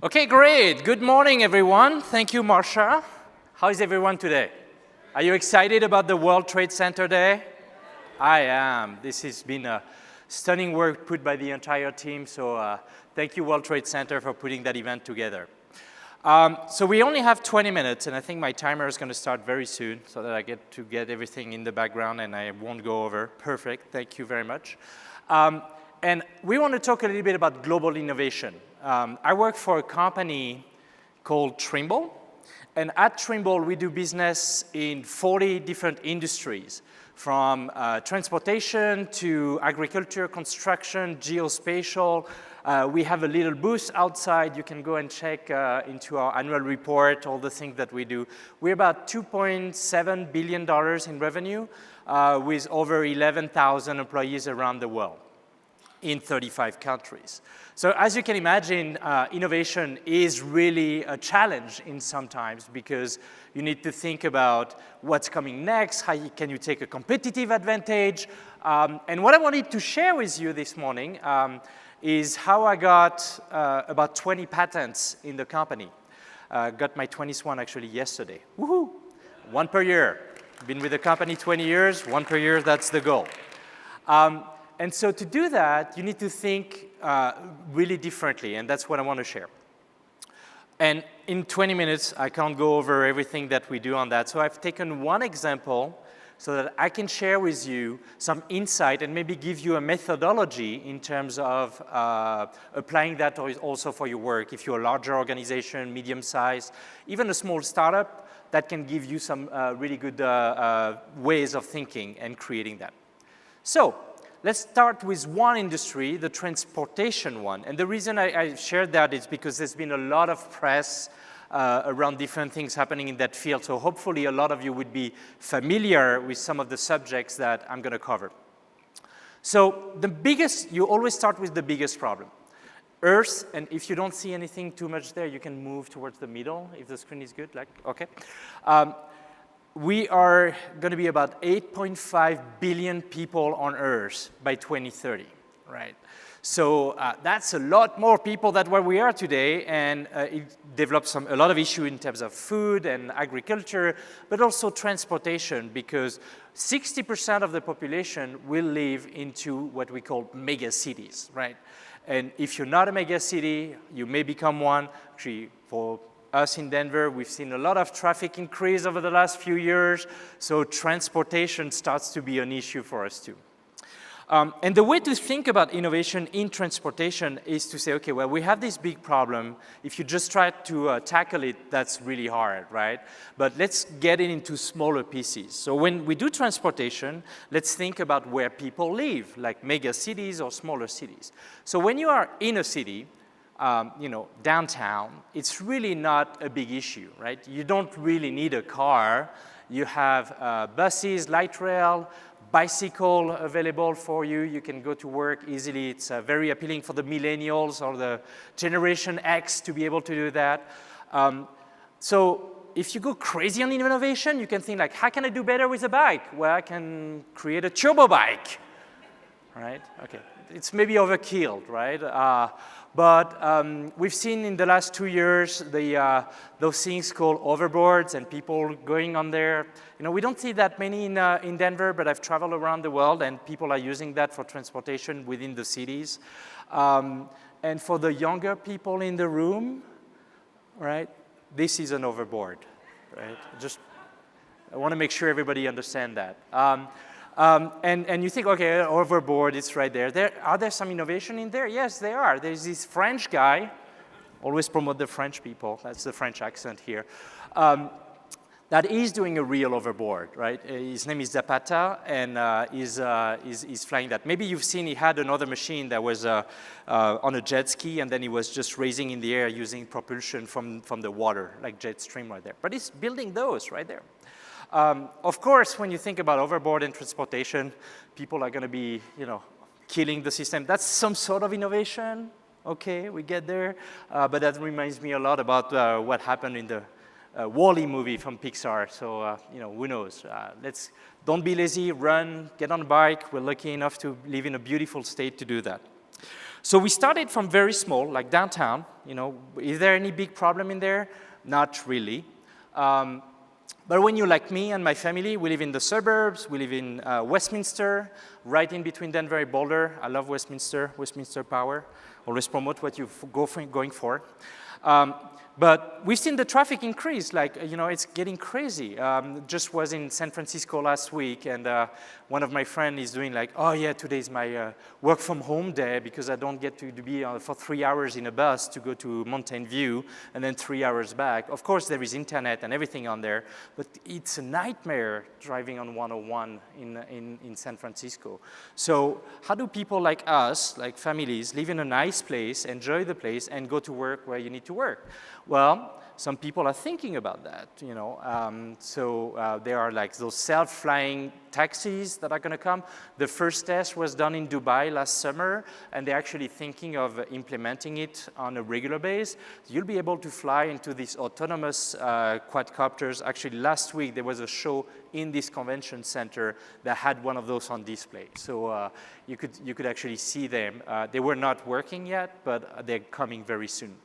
Okay, great. Good morning, everyone. Thank you, Marsha. How is everyone today? Are you excited about the World Trade Center Day? I am. This has been a stunning work put by the entire team, so thank you, World Trade Center, for putting that event together. So we only have 20 minutes, and I think my timer is going to start very soon so that I get to get everything in the background and I won't go over. Perfect. Thank you very much. And we want to talk a little bit about global innovation. I work for a company called Trimble, and at Trimble we do business in 40 different industries, from transportation to agriculture, construction, geospatial. We have a little booth outside. You can go and check into our annual report, all the things that we do. We're about $2.7 billion in revenue with over 11,000 employees around the world in 35 countries. So as you can imagine, innovation is really a challenge in sometimes because you need to think about what's coming next, how can you take a competitive advantage. And what I wanted to share with you this morning is how I got about 20 patents in the company. Got my 20th one actually yesterday. Woohoo! One per year. Been with the company 20 years, one per year, that's the goal. And so to do that, you need to think really differently, and that's what I want to share. And in 20 minutes, I can't go over everything that we do on that. So I've taken one example so that I can share with you some insight and maybe give you a methodology in terms of applying that also for your work. If you're a larger organization, medium size, even a small startup, that can give you some really good ways of thinking and creating that. So let's start with one industry, the transportation one. And the reason I shared that is because there's been a lot of press around different things happening in that field. So hopefully a lot of you would be familiar with some of the subjects that I'm going to cover. So you always start with the biggest problem. Earth, and if you don't see anything too much there, you can move towards the middle if the screen is good, okay. We are going to be about 8.5 billion people on Earth by 2030, right? So that's a lot more people than where we are today, and it develops a lot of issues in terms of food and agriculture, but also transportation, because 60% of the population will live into what we call mega cities, right? And if you're not a mega city, you may become one. Actually, for us in Denver, we've seen a lot of traffic increase over the last few years, so transportation starts to be an issue for us too. And the way to think about innovation in transportation is to say, okay, well, we have this big problem. If you just try to tackle it, that's really hard, right? But let's get it into smaller pieces. So when we do transportation, let's think about where people live, like mega cities or smaller cities. So when you are in a city, downtown, it's really not a big issue, right? You don't really need a car. You have buses, light rail, bicycle available for you. You can go to work easily. It's very appealing for the millennials or the Generation X to be able to do that. So if you go crazy on innovation, you can think like, how can I do better with a bike? Well, I can create a turbo bike, right? Okay, it's maybe overkill, right? But we've seen in the last 2 years those things called overboards and people going on there. We don't see that many in Denver, but I've traveled around the world and people are using that for transportation within the cities. And for the younger people in the room, right, this is an overboard, right? I want to make sure everybody understands that. And you think, okay, overboard, it's right there. Are there some innovation in there? Yes, there are. There's this French guy, always promote the French people, that's the French accent here, that is doing a real overboard, right? His name is Zapata, and he's flying that. Maybe you've seen he had another machine that was on a jet ski, and then he was just raising in the air using propulsion from the water, like jet stream right there. But he's building those right there. Of course, when you think about overboard and transportation, people are going to be, killing the system. That's some sort of innovation. Okay, we get there. But that reminds me a lot about what happened in the Wall-E movie from Pixar. So, who knows? Don't be lazy, run, get on a bike. We're lucky enough to live in a beautiful state to do that. So we started from very small, like downtown. You know, is there any big problem in there? Not really. But when you're like me and my family, we live in the suburbs, we live in Westminster, right in between Denver and Boulder. I love Westminster, Westminster Power. Always promote what you're going for. But we've seen the traffic increase, like, you know, it's getting crazy. Just was in San Francisco last week, and one of my friends is doing like, oh yeah, today's my work from home day because I don't get to be for 3 hours in a bus to go to Mountain View and then 3 hours back. Of course, there is internet and everything on there, but it's a nightmare driving on 101 in San Francisco. So how do people like us, like families, live in a nice place, enjoy the place, and go to work where you need to work? Well, some people are thinking about that, you know. There are like those self-flying taxis that are going to come. The first test was done in Dubai last summer, and they're actually thinking of implementing it on a regular basis. You'll be able to fly into these autonomous quadcopters. Actually, last week there was a show in this convention center that had one of those on display. So you could actually see them. They were not working yet, but they're coming very soon.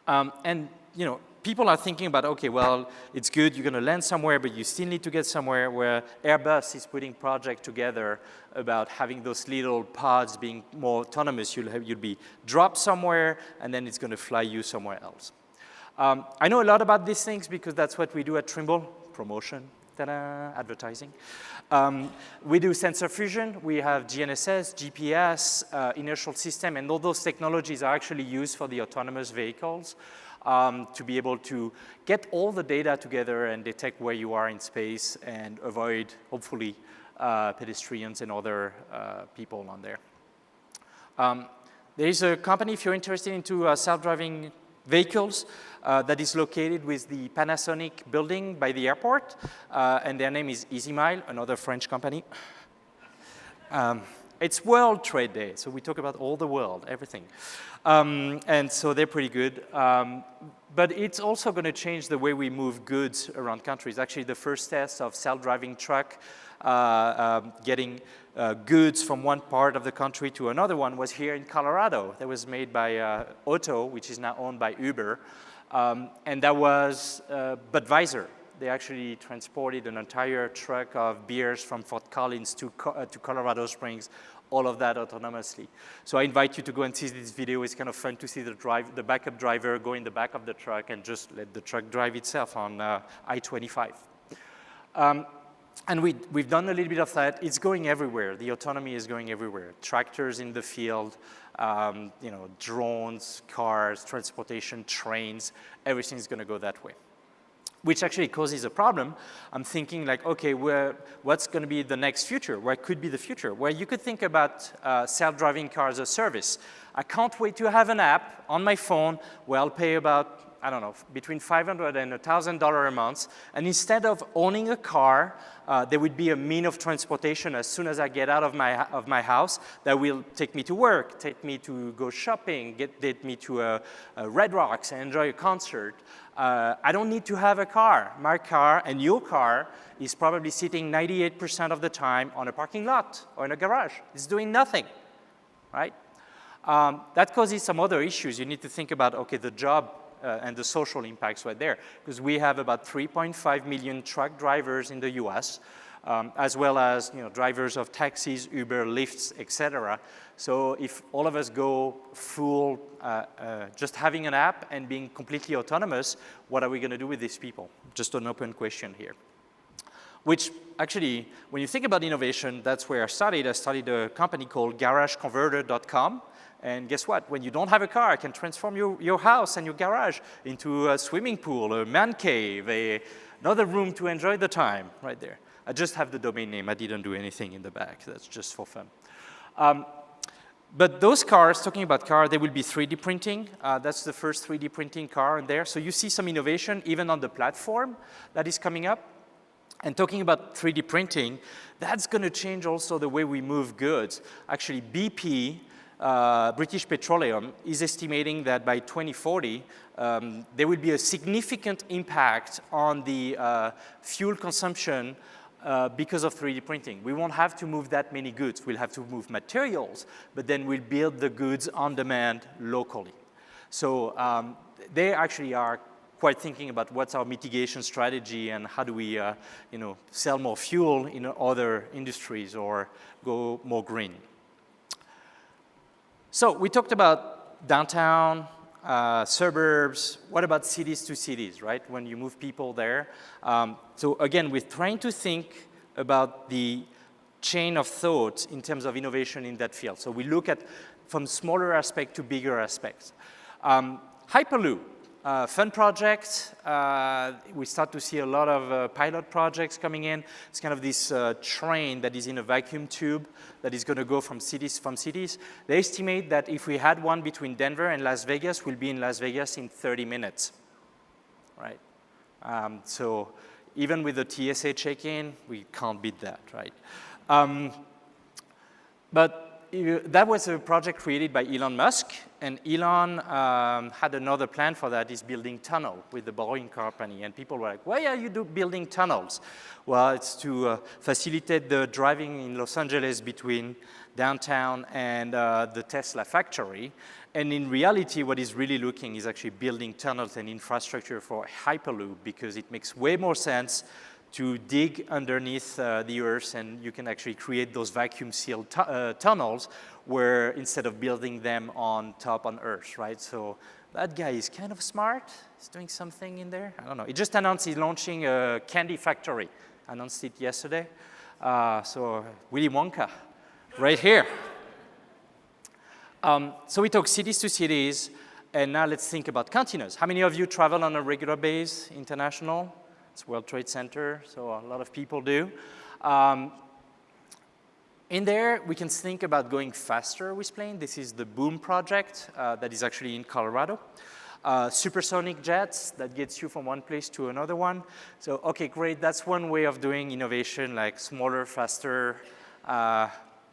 And, you know, people are thinking about, okay, well, it's good, you're going to land somewhere, but you still need to get somewhere, where Airbus is putting projects together about having those little pods being more autonomous. You'll be dropped somewhere, and then it's going to fly you somewhere else. I know a lot about these things because that's what we do at Trimble, promotion, ta-da, advertising. We do sensor fusion. We have GNSS, GPS, inertial system, and all those technologies are actually used for the autonomous vehicles to be able to get all the data together and detect where you are in space and avoid, hopefully, pedestrians and other people on there. There is a company, if you're interested into self-driving vehicles, that is located with the Panasonic building by the airport, and their name is EasyMile, another French company. It's World Trade Day, so we talk about all the world, everything. And so they're pretty good. But it's also going to change the way we move goods around countries. Actually, the first test of self-driving truck getting goods from one part of the country to another one was here in Colorado. That was made by Otto, which is now owned by Uber. And that was Budweiser. They actually transported an entire truck of beers from Fort Collins to Colorado Springs, all of that autonomously. So I invite you to go and see this video. It's kind of fun to see the backup driver go in the back of the truck and just let the truck drive itself on I-25. And we've done a little bit of that. It's going everywhere. The autonomy is going everywhere. Tractors in the field, you know, drones, cars, transportation, trains, everything's going to go that way, which actually causes a problem. I'm thinking like, okay, what's going to be the next future? What could be the future? Well, you could think about self-driving cars as a service. I can't wait to have an app on my phone where I'll pay about, I don't know, between $500 and $1,000 a month. And instead of owning a car, there would be a mean of transportation as soon as I get out of my house that will take me to work, take me to go shopping, get me to Red Rocks and enjoy a concert. I don't need to have a car. My car and your car is probably sitting 98% of the time on a parking lot or in a garage. It's doing nothing, right? That causes some other issues. You need to think about, okay, the job and the social impacts right there, because we have about 3.5 million truck drivers in the US, as well as, you know, drivers of taxis, Uber, Lyfts, etc. So if all of us go full, just having an app and being completely autonomous, what are we going to do with these people? Just an open question here. Which actually, when you think about innovation, that's where I started. I started a company called GarageConverter.com. And guess what? When you don't have a car, I can transform your house and your garage into a swimming pool, a man cave, another room to enjoy the time right there. I just have the domain name. I didn't do anything in the back. That's just for fun. But those cars, talking about cars, they will be 3D printing. That's the first 3D printing car in there. So you see some innovation even on the platform that is coming up. And talking about 3D printing, that's going to change also the way we move goods. Actually, BP, British Petroleum, is estimating that by 2040, there will be a significant impact on the fuel consumption because of 3D printing. We won't have to move that many goods. We'll have to move materials, but then we'll build the goods on demand locally. So they actually are quite thinking about what's our mitigation strategy and how do we sell more fuel in other industries or go more green. So we talked about downtown, suburbs. What about cities to cities, right? When you move people there. So again, we're trying to think about the chain of thought in terms of innovation in that field. So we look at from smaller aspect to bigger aspects. Hyperloop, fun project. We start to see a lot of pilot projects coming in. It's kind of this train that is in a vacuum tube that is going to go from cities. They estimate that if we had one between Denver and Las Vegas, we'll be in Las Vegas in 30 minutes, right? So even with the TSA check-in, we can't beat that, right? But that was a project created by Elon Musk, and Elon had another plan for that, is building tunnel with the Boring Company, and people were like, why are you building tunnels? Well, it's to facilitate the driving in Los Angeles between downtown and the Tesla factory, and in reality, what he's really looking is actually building tunnels and infrastructure for Hyperloop, because it makes way more sense to dig underneath the earth, and you can actually create those vacuum-sealed tunnels where instead of building them on top on earth, right? So that guy is kind of smart. He's doing something in there. I don't know. He just announced he's launching a candy factory. Announced it yesterday. So Willy Wonka, right here. So we talk cities to cities, and now let's think about continents. How many of you travel on a regular basis, international? It's World Trade Center, so a lot of people do. In there, we can think about going faster with plane. This is the Boom project that is actually in Colorado. Supersonic jets that gets you from one place to another one. So, okay, great. That's one way of doing innovation, like smaller, faster,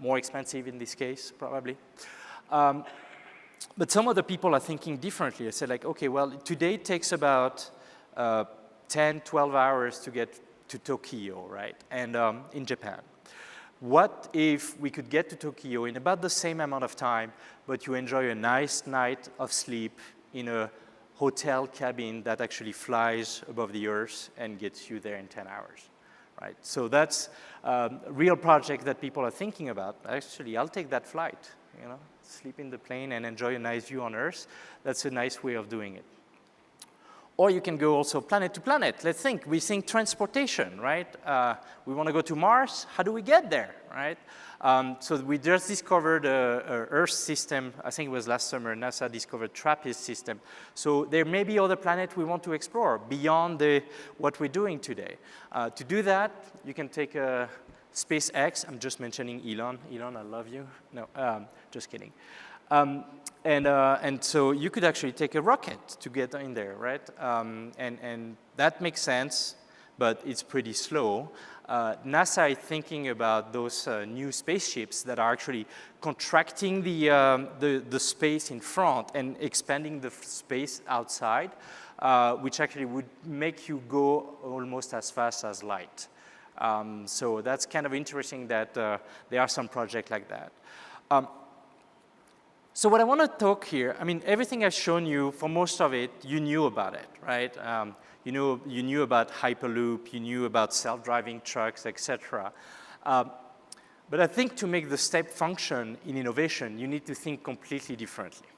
more expensive in this case, probably. But some other people are thinking differently. I said, like, okay, well, today it takes about 10, 12 hours to get to Tokyo, right? And in Japan. What if we could get to Tokyo in about the same amount of time, but you enjoy a nice night of sleep in a hotel cabin that actually flies above the earth and gets you there in 10 hours, right? So that's a real project that people are thinking about. Actually, I'll take that flight, sleep in the plane and enjoy a nice view on earth. That's a nice way of doing it. Or you can go also planet to planet. Let's think, we think transportation, right? We want to go to Mars, how do we get there, right? So we just discovered a Earth system, I think it was last summer, NASA discovered TRAPPIST system. So there may be other planets we want to explore beyond what we're doing today. To do that, you can take a SpaceX, I'm just mentioning Elon. Elon, I love you. No, just kidding. And so you could actually take a rocket to get in there, right? And that makes sense, but it's pretty slow. NASA is thinking about those new spaceships that are actually contracting the space in front and expanding the space outside, which actually would make you go almost as fast as light. So that's kind of interesting that there are some projects like that. So what I want to talk here, I mean, everything I've shown you, for most of it, you knew about it, right? You knew about Hyperloop, you knew about self-driving trucks, etc. But I think to make the step function in innovation, you need to think completely differently.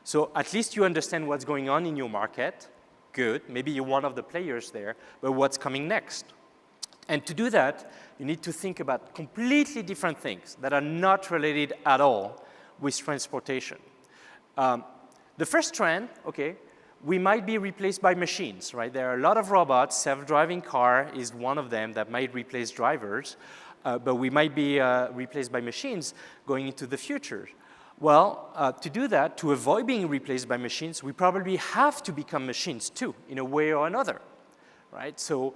So at least you understand what's going on in your market. Good, maybe you're one of the players there, but what's coming next? And to do that, you need to think about completely different things that are not related at all with transportation. The first trend, okay, we might be replaced by machines, right? There are a lot of robots. Self-driving car is one of them that might replace drivers, but we might be replaced by machines going into the future. Well, to do that, to avoid being replaced by machines, we probably have to become machines too, in a way or another, right? So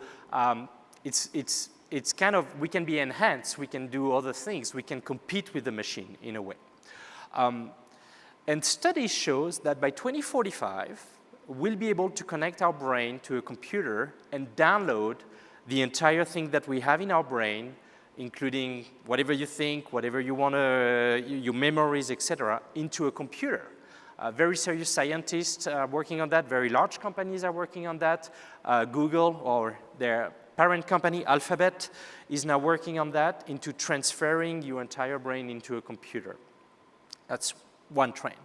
it's kind of, we can be enhanced, we can do other things, we can compete with the machine in a way. And studies shows that by 2045, we'll be able to connect our brain to a computer and download the entire thing that we have in our brain, including whatever you think, whatever you want to, your memories, etc., into a computer. Very serious scientists are working on that. Very large companies are working on that. Google, or their parent company, Alphabet, is now working on that, into transferring your entire brain into a computer. That's one trend.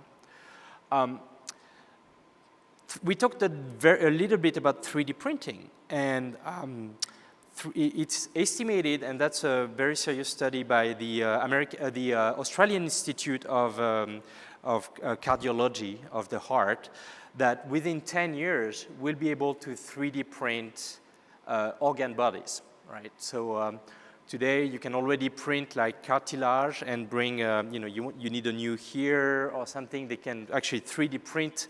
We talked a little bit about 3D printing, and it's estimated, and that's a very serious study by the Australian Institute of Cardiology of the Heart, that within 10 years, we'll be able to 3D print organ bodies, right? So today, you can already print like cartilage and bring, you need a new ear or something. They can actually 3D print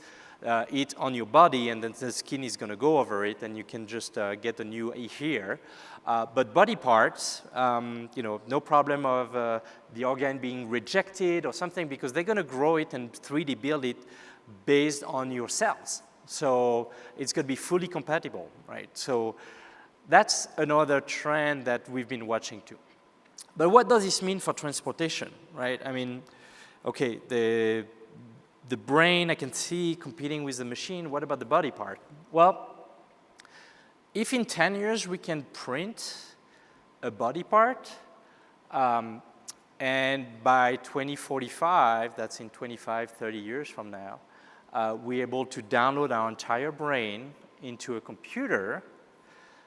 it on your body, and then the skin is going to go over it, and you can just get a new ear. But body parts, no problem of the organ being rejected or something, because they're going to grow it and 3D build it based on your cells. So it's going to be fully compatible, right? So that's another trend that we've been watching too. But what does this mean for transportation, right? I mean, okay, the brain I can see competing with the machine. What about the body part? Well, if in 10 years we can print a body part, and by 2045, that's in 25, 30 years from now, we're able to download our entire brain into a computer,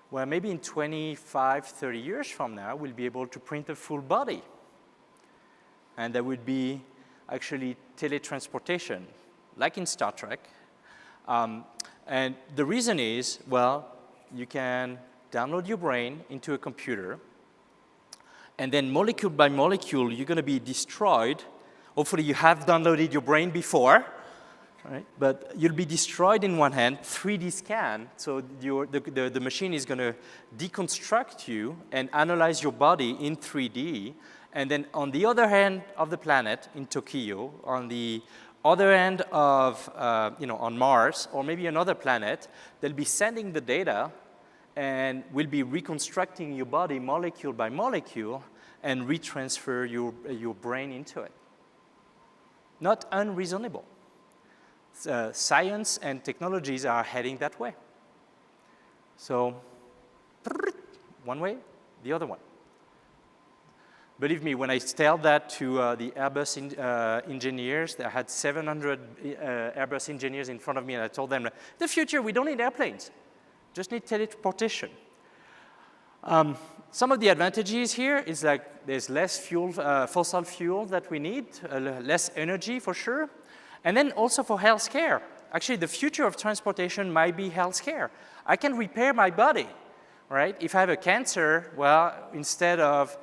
well, maybe in 25, 30 years from now, we'll be able to print a full body. And there would be actually teletransportation, like in Star Trek. And the reason is, well, you can download your brain into a computer, and then molecule by molecule, you're going to be destroyed. Hopefully, you have downloaded your brain before, right? But you'll be destroyed in one hand, 3D scan, so the machine is going to deconstruct you and analyze your body in 3D. And then on the other hand of the planet, in Tokyo, on the other end of, on Mars, or maybe another planet, they'll be sending the data and will be reconstructing your body molecule by molecule and retransfer your brain into it. Not unreasonable. Science and technologies are heading that way. So, one way, the other one. Believe me, when I tell that to the Airbus engineers, I had 700 Airbus engineers in front of me, and I told them, the future, we don't need airplanes, just need teleportation. Some of the advantages here is like there's less fuel, fossil fuel that we need, less energy for sure, and then also for healthcare. Actually, the future of transportation might be healthcare. I can repair my body, right? If I have a cancer, well, instead of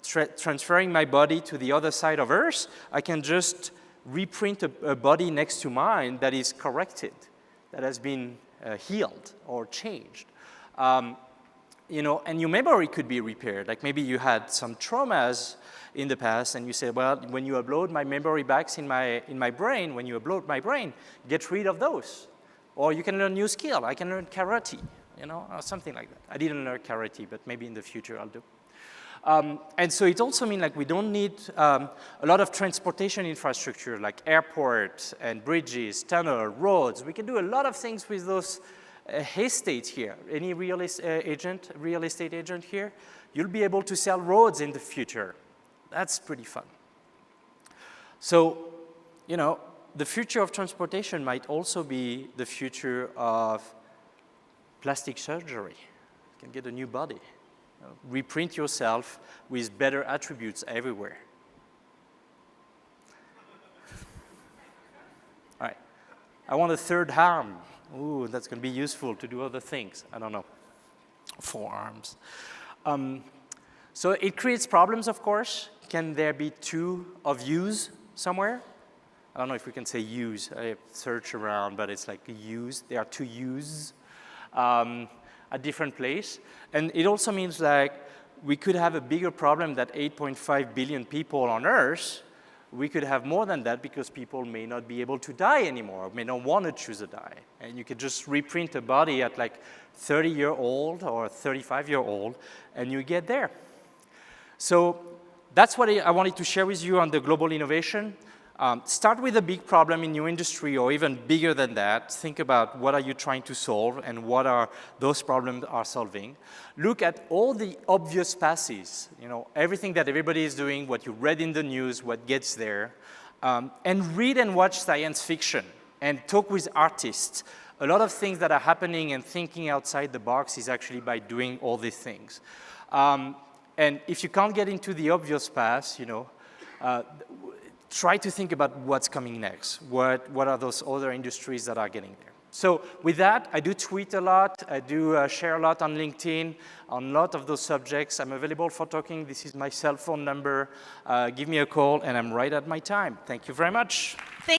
transferring my body to the other side of Earth, I can just reprint a body next to mine that is corrected, that has been healed or changed. And your memory could be repaired. Like maybe you had some traumas in the past, and you say, well, when you upload my memory banks in my brain, when you upload my brain, get rid of those. Or you can learn new skill. I can learn karate, or something like that. I didn't learn karate, but maybe in the future I'll do. And so it also means like we don't need a lot of transportation infrastructure like airports and bridges, tunnel, roads. We can do a lot of things with those estates here. Any real estate agent here, you'll be able to sell roads in the future. That's pretty fun. So, the future of transportation might also be the future of plastic surgery. You can get a new body. Reprint yourself with better attributes everywhere. All right. I want a third arm. Ooh, that's going to be useful to do other things. I don't know. 4 arms. So it creates problems, of course. Can there be 2 of use somewhere? I don't know if we can say use. I search around, but it's like use. There are 2 use. At different place. And it also means like we could have a bigger problem that 8.5 billion people on Earth we could have more than that because people may not be able to die anymore, may not want to choose a die. And you could just reprint a body at like 30-year-old or 35-year-old, and you get there. So that's what I wanted to share with you on the global innovation. Start with a big problem in your industry or even bigger than that. Think about what are you trying to solve and what are those problems are solving. Look at all the obvious passes, everything that everybody is doing, what you read in the news, what gets there. And read and watch science fiction and talk with artists. A lot of things that are happening and thinking outside the box is actually by doing all these things. And if you can't get into the obvious paths, try to think about what's coming next. What are those other industries that are getting there? So with that, I do tweet a lot. I do share a lot on LinkedIn on a lot of those subjects. I'm available for talking. This is my cell phone number. Give me a call, and I'm right at my time. Thank you very much.